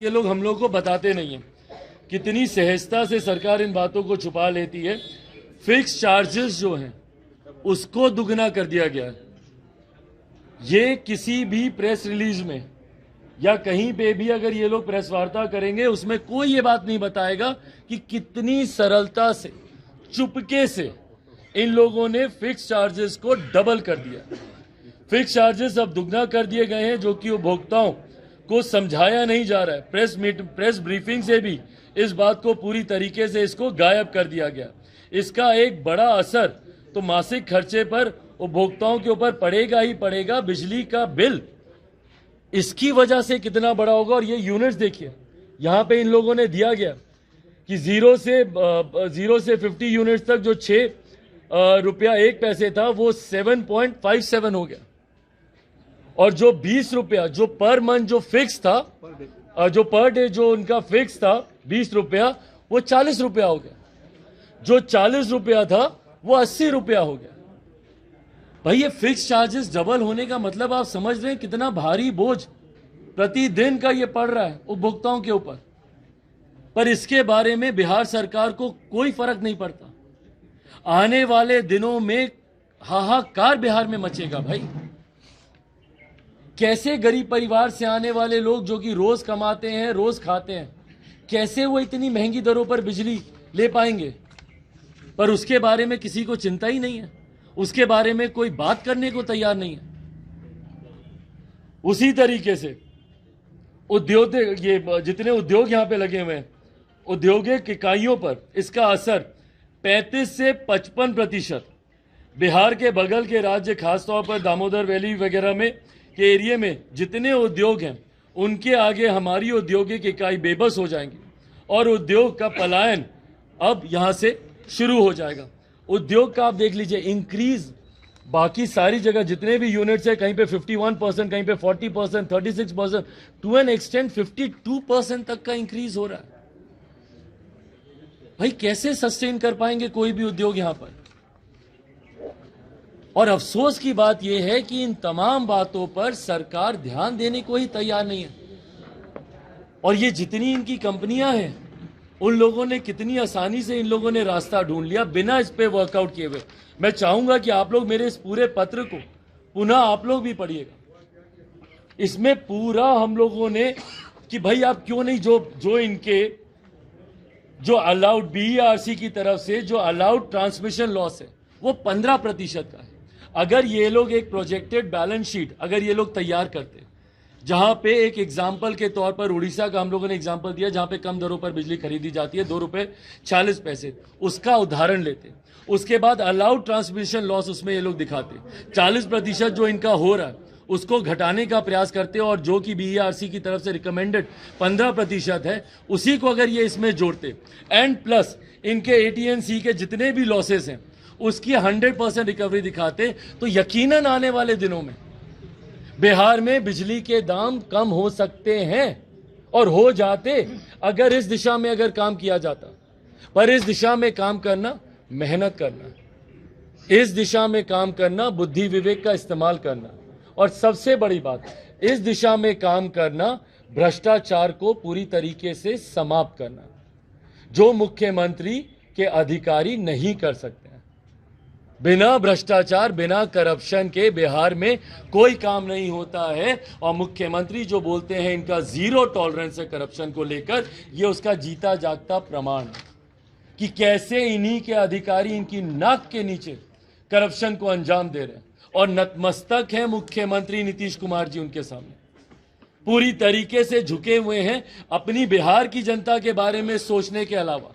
ये लोग हम लोग को बताते नहीं हैं कितनी सहजता से सरकार इन बातों को छुपा लेती है। फिक्स चार्जेस जो हैं उसको दुगना कर दिया गया है। ये किसी भी प्रेस रिलीज में या कहीं पे भी अगर ये लोग प्रेस वार्ता करेंगे उसमें कोई ये बात नहीं बताएगा कि कितनी सरलता से चुपके से इन लोगों ने फिक्स चार्जेस को डबल कर दिया। फिक्स चार्जेस अब दुगना कर दिए गए हैं जो कि उपभोक्ताओं को समझाया नहीं जा रहा है। प्रेस ब्रीफिंग से भी इस बात को पूरी तरीके से इसको गायब कर दिया गया। इसका एक बड़ा असर तो मासिक खर्चे पर उपभोक्ताओं के ऊपर पड़ेगा ही पड़ेगा। बिजली का बिल इसकी वजह से कितना बड़ा होगा। और ये यूनिट्स देखिए, यहाँ पे इन लोगों ने दिया गया कि जीरो से 50 यूनिट्स तक जो 6 रुपया 1 पैसे था वो 7.57 हो गया। और जो 20 रुपया जो पर मंथ जो फिक्स था, जो पर डे जो उनका फिक्स था 20 रुपया, वो 40 रुपया हो गया। जो 40 रुपया था वो 80 रुपया हो गया। भाई ये फिक्स चार्जेस डबल होने का मतलब आप समझ रहे हैं कितना भारी बोझ प्रतिदिन का ये पड़ रहा है उपभोक्ताओं के ऊपर। पर इसके बारे में बिहार सरकार को कोई फर्क नहीं पड़ता। आने वाले दिनों में हाहाकार बिहार में मचेगा। भाई कैसे गरीब परिवार से आने वाले लोग जो कि रोज कमाते हैं, रोज खाते हैं, कैसे वो इतनी महंगी दरों पर बिजली ले पाएंगे। पर उसके बारे में किसी को चिंता ही नहीं है, उसके बारे में कोई बात करने को तैयार नहीं है। उसी तरीके से उद्योग, ये जितने उद्योग यहां पे लगे हुए हैं, औद्योगिक इकाइयों पर इसका असर 35 से 55%। बिहार के बगल के राज्य, खासतौर पर दामोदर वैली वगैरह में के एरिया में जितने उद्योग हैं उनके आगे हमारी औद्योगिक इकाई बेबस हो जाएंगी और उद्योग का पलायन अब यहां से शुरू हो जाएगा। उद्योग का आप देख लीजिए इंक्रीज बाकी सारी जगह जितने भी यूनिट्स है, कहीं पे 51%, कहीं पे 40%, 36%, टू एन एक्सटेंट 52% तक का इंक्रीज हो रहा है। भाई कैसे सस्टेन कर पाएंगे कोई भी उद्योग यहां पर। और अफसोस की बात यह है कि इन तमाम बातों पर सरकार ध्यान देने को ही तैयार नहीं है। और ये जितनी इनकी कंपनियां हैं उन लोगों ने कितनी आसानी से इन लोगों ने रास्ता ढूंढ लिया बिना इस पे वर्कआउट किए हुए। मैं चाहूंगा कि आप लोग मेरे इस पूरे पत्र को पुनः आप लोग भी पढ़िएगा। इसमें पूरा हम लोगों ने कि भाई आप क्यों नहीं जो इनके जो अलाउड बीईआरसी की तरफ से जो अलाउड ट्रांसमिशन लॉस है वो 15% का है। अगर ये लोग एक प्रोजेक्टेड बैलेंस शीट अगर ये लोग तैयार करते, जहां पे एक एग्जाम्पल के तौर पर उड़ीसा का हम लोगों ने एग्जाम्पल दिया जहां पे कम दरों पर बिजली खरीदी जाती है, 2 रुपए 46 पैसे, उसका उदाहरण लेते, उसके बाद अलाउड ट्रांसमिशन लॉस उसमें ये लोग दिखाते, 40% जो इनका हो रहा है उसको घटाने का प्रयास करते और जो कि बीईआरसी की तरफ से रिकमेंडेड 15% है उसी को अगर ये इसमें जोड़ते एंड प्लस इनके एटीएनसी के जितने भी लॉसेस हैं उसकी 100% रिकवरी दिखाते, तो यकीनन आने वाले दिनों में बिहार में बिजली के दाम कम हो सकते हैं और हो जाते अगर इस दिशा में अगर काम किया जाता। पर इस दिशा में काम करना मेहनत करना, इस दिशा में काम करना बुद्धि विवेक का इस्तेमाल करना, और सबसे बड़ी बात इस दिशा में काम करना भ्रष्टाचार को पूरी तरीके से समाप्त करना, जो मुख्यमंत्री के अधिकारी नहीं कर सकते हैं। बिना भ्रष्टाचार बिना करप्शन के बिहार में कोई काम नहीं होता है। और मुख्यमंत्री जो बोलते हैं इनका 0 टॉलरेंस है करप्शन को लेकर, ये उसका जीता जागता प्रमाण है कि कैसे इन्हीं के अधिकारी इनकी नाक के नीचे करप्शन को अंजाम दे रहे हैं। और नतमस्तक है मुख्यमंत्री नीतीश कुमार जी उनके सामने, पूरी तरीके से झुके हुए हैं अपनी बिहार की जनता के बारे में सोचने के अलावा।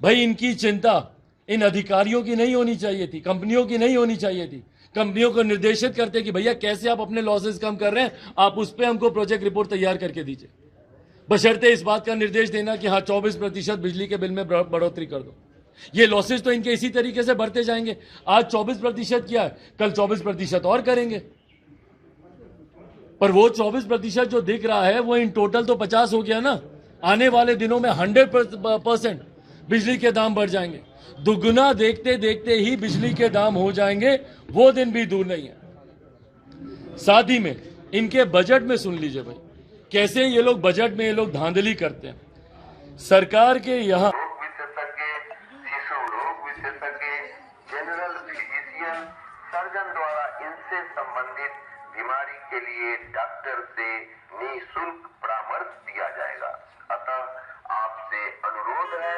भाई इनकी चिंता इन अधिकारियों की नहीं होनी चाहिए थी, कंपनियों की नहीं होनी चाहिए थी। कंपनियों को निर्देशित करते कि भैया कैसे आप अपने लॉसेस कम कर रहे हैं, आप उस पर हमको प्रोजेक्ट रिपोर्ट तैयार करके दीजिए, बशर्ते इस बात का निर्देश देना कि हाँ 24% बिजली के बिल में बढ़ोतरी कर दो। ये लॉसेस तो इनके इसी तरीके से बढ़ते जाएंगे। आज 24% किया है, कल 24% और करेंगे। पर वो 24% जो दिख रहा है वो इन टोटल तो 50 हो गया ना। आने वाले दिनों में 100% बिजली के दाम बढ़ जाएंगे। दुगुना देखते देखते ही बिजली के दाम हो जाएंगे, वो दिन भी दूर नहीं है। साथ ही में इनके बजट में सुन लीजिए भाई कैसे ये लोग बजट में ये लोग धांधली करते हैं। सरकार के यहाँ शिशु रोग विशेषज्ञ, जनरल फिजिशियन, सर्जन द्वारा इनसे संबंधित बीमारी के लिए डॉक्टर से निःशुल्क परामर्श दिया जाएगा। अतः आपसे अनुरोध है।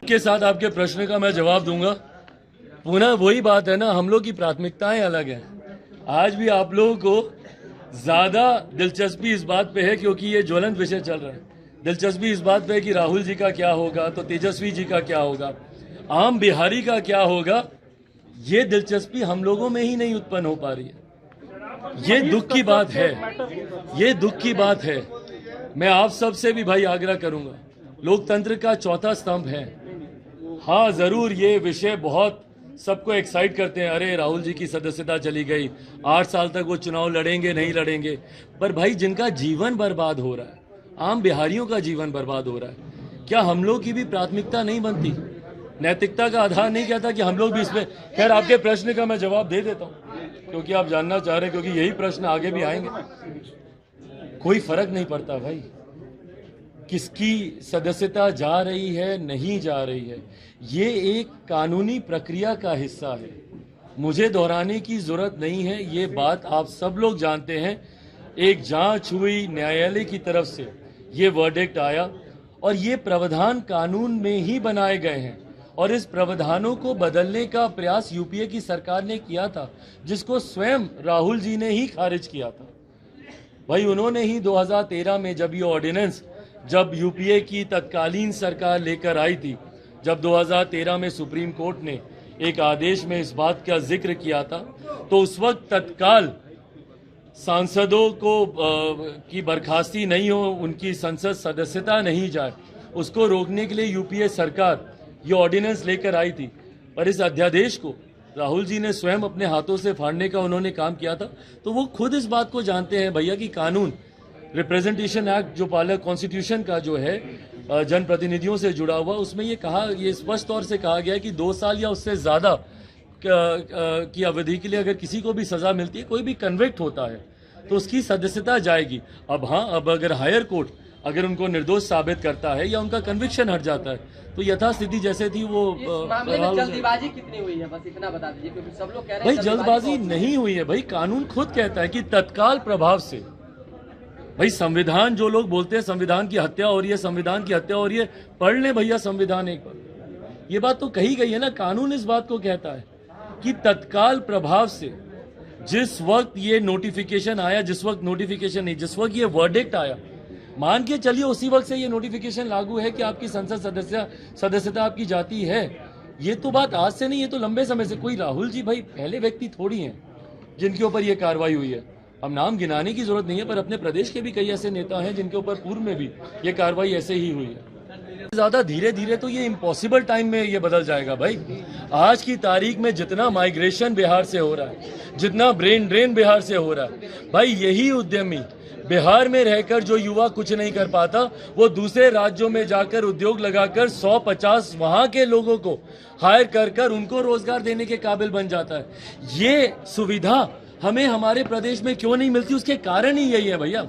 के साथ आपके प्रश्न का मैं जवाब दूंगा। पुनः वही बात है ना, हम लोग की प्राथमिकताएं अलग हैं। आज भी आप लोगों को ज्यादा दिलचस्पी इस बात पे है क्योंकि ये ज्वलंत विषय चल रहा है। दिलचस्पी इस बात पे है कि राहुल जी का क्या होगा, तो तेजस्वी जी का क्या होगा, आम बिहारी का क्या होगा। ये दिलचस्पी हम लोगों में ही नहीं उत्पन्न हो पा रही है। ये दुख की बात है, ये दुख की बात है। मैं आप सबसे भी भाई आग्रह करूंगा, लोकतंत्र का चौथा स्तंभ है। हाँ जरूर ये विषय बहुत सबको एक्साइट करते हैं, अरे राहुल जी की सदस्यता चली गई, 8 साल तक वो चुनाव लड़ेंगे नहीं लड़ेंगे। पर भाई जिनका जीवन बर्बाद हो रहा है, आम बिहारियों का जीवन बर्बाद हो रहा है, क्या हम लोग की भी प्राथमिकता नहीं बनती? नैतिकता का आधार नहीं कहता कि हम लोग भी इसमें। खैर आपके प्रश्न का मैं जवाब दे देता हूँ क्योंकि आप जानना चाह रहे हैं, क्योंकि यही प्रश्न आगे भी आएंगे। कोई फर्क नहीं पड़ता भाई किसकी सदस्यता जा रही है नहीं जा रही है, ये एक कानूनी प्रक्रिया का हिस्सा है। मुझे दोहराने की जरूरत नहीं है, ये बात आप सब लोग जानते हैं। एक जांच हुई, न्यायालय की तरफ से ये वर्डिक्ट आया और ये प्रावधान कानून में ही बनाए गए हैं और इस प्रावधानों को बदलने का प्रयास यूपीए की सरकार ने किया था, जिसको स्वयं राहुल जी ने ही खारिज किया था। भाई उन्होंने ही 2013 में जब ये ऑर्डिनेंस, जब यूपीए की तत्कालीन सरकार लेकर आई थी, जब 2013 में सुप्रीम कोर्ट ने एक आदेश में इस बात का जिक्र किया था, तो उस वक्त तत्काल सांसदों को की बर्खास्ती नहीं हो, उनकी संसद सदस्यता नहीं जाए, उसको रोकने के लिए यूपीए सरकार ये ऑर्डिनेंस लेकर आई थी। पर इस अध्यादेश को राहुल जी ने स्वयं अपने हाथों से फाड़ने का उन्होंने काम किया था। तो वो खुद इस बात को जानते हैं भैया कि कानून, रिप्रेजेंटेशन एक्ट जो पार्लियामेंट कॉन्स्टिट्यूशन का जो है जनप्रतिनिधियों से जुड़ा हुआ, उसमें ये स्पष्ट तौर से कहा गया है कि 2 साल या उससे ज्यादा की अवधि के लिए अगर किसी को भी सजा मिलती है, कोई भी कन्विक्ट होता है, तो उसकी सदस्यता जाएगी। अब हाँ, अब अगर हायर कोर्ट अगर उनको निर्दोष साबित करता है या उनका कन्विक्शन हट जाता है, तो यथास्थिति जैसे थी वो जल्दबाजी कितनी हुई है, बस इतना बता दीजिए क्योंकि सब लोग कह रहे हैं भाई जल्दबाजी नहीं हुई है। भाई कानून खुद कहता है कि तत्काल प्रभाव से, भाई संविधान, जो लोग बोलते हैं संविधान की हत्या हो रही है, संविधान की हत्या हो रही है, पढ़ लें भैया संविधान एक बार। ये बात तो कही गई है ना, कानून इस बात को कहता है कि तत्काल प्रभाव से जिस वक्त ये नोटिफिकेशन आया, जिस वक्त नोटिफिकेशन नहीं, जिस वक्त ये वर्डिक्ट आया, मान के चलिए उसी वक्त से ये नोटिफिकेशन लागू है कि आपकी संसद सदस्यता आपकी जाती है। ये तो बात आज से नहीं, ये तो लंबे समय से। कोई राहुल जी भाई पहले व्यक्ति थोड़ी हैं जिनके ऊपर ये कार्रवाई हुई है। अब नाम गिनाने की जरूरत नहीं है, पर अपने प्रदेश के भी कई ऐसे नेता हैं जिनके ऊपर पूर्व में भी ये कार्रवाई ऐसे ही हुई है। ज्यादा धीरे धीरे तो ये इम्पॉसिबल टाइम में ये बदल जाएगा भाई। आज की तारीख में जितना माइग्रेशन बिहार से हो रहा है, जितना ब्रेन ड्रेन बिहार से हो रहा है, भाई यही उद्यमी बिहार में रहकर जो युवा कुछ नहीं कर पाता, वो दूसरे राज्यों में जाकर उद्योग लगाकर 150 वहां के लोगों को हायर कर उनको रोजगार देने के काबिल बन जाता है। ये सुविधा हमें हमारे प्रदेश में क्यों नहीं मिलती? उसके कारण ही यही है भैया।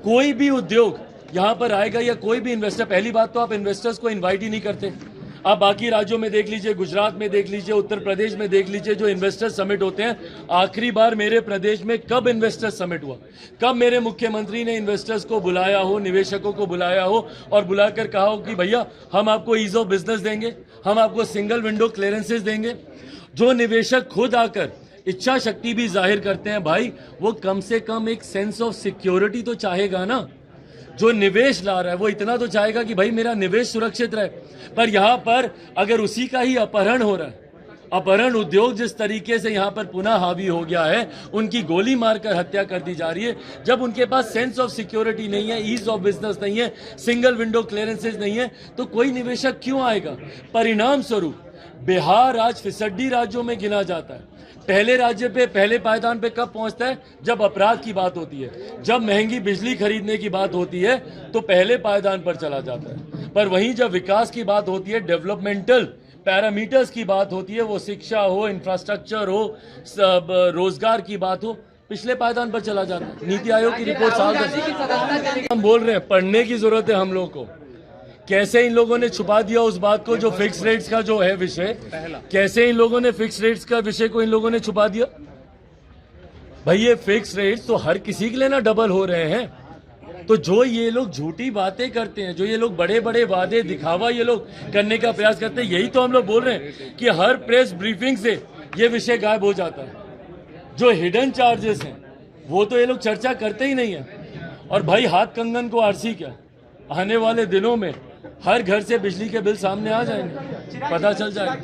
कोई भी उद्योग यहाँ पर आएगा या कोई भी इन्वेस्टर, पहली बात तो आप इन्वेस्टर्स को इन्वाइट ही नहीं करते। आप बाकी राज्यों में देख लीजिए, गुजरात में देख लीजिए, उत्तर प्रदेश में देख लीजिए, जो इन्वेस्टर समिट होते हैं, आखिरी बार मेरे प्रदेश में कब इन्वेस्टर समिट हुआ? कब मेरे मुख्यमंत्री ने इन्वेस्टर्स को बुलाया हो, निवेशकों को बुलाया हो और बुलाकर कहा हो कि भैया हम आपको ईज ऑफ बिजनेस देंगे, हम आपको सिंगल विंडो क्लियरेंसेज देंगे। जो निवेशक खुद आकर इच्छा शक्ति भी जाहिर करते हैं भाई, वो कम से कम एक सेंस ऑफ सिक्योरिटी तो चाहेगा ना। जो निवेश ला रहा है वो इतना तो चाहेगा कि भाई मेरा निवेश सुरक्षित रहे। पर यहाँ पर अगर उसी का ही अपहरण हो रहा है, अपहरण उद्योग जिस तरीके से यहाँ पर पुनः हावी हो गया है, उनकी गोली मारकर हत्या कर दी जा रही है, जब उनके पास सेंस ऑफ सिक्योरिटी नहीं है, ईज ऑफ बिजनेस नहीं है, सिंगल विंडो क्लियरेंसेज नहीं है, तो कोई निवेशक क्यों आएगा? परिणाम स्वरूप बिहार आज फिसड्डी राज्यों में गिना जाता है। पहले राज्य पे, पहले पायदान पे कब पहुंचता है? जब अपराध की बात होती है, जब महंगी बिजली खरीदने की बात होती है, तो पहले पायदान पर चला जाता है। पर वहीं जब विकास की बात होती है, डेवलपमेंटल पैरामीटर्स की बात होती है, वो शिक्षा हो, इंफ्रास्ट्रक्चर हो, सब रोजगार की बात हो, पिछले पायदान पर चला जाता है। नीति आयोग की रिपोर्ट राहुल साफ गांधी की सदस्यता चली हम बोल रहे हैं, पढ़ने की जरूरत है हम लोग को। कैसे इन लोगों ने छुपा दिया उस बात को जो फिक्स रेट्स का जो है विषय, कैसे इन लोगों ने फिक्स रेट्स का विषय को इन लोगों ने छुपा दिया। भाई ये फिक्स रेट्स तो हर किसी के लिए ना डबल हो रहे हैं। तो जो ये लोग झूठी बातें करते हैं, जो ये लोग बड़े बड़े वादे दिखावा ये लोग करने का प्रयास करते हैं, यही तो हम लोग बोल रहे हैं कि हर प्रेस ब्रीफिंग से ये विषय गायब हो जाता है। जो हिडन चार्जेस हैं वो तो ये लोग चर्चा करते ही नहीं है। और भाई हाथ कंगन को आरसी क्या, आने वाले दिनों में हर घर से बिजली के बिल सामने आ जाएंगे, पता चल जाएगा।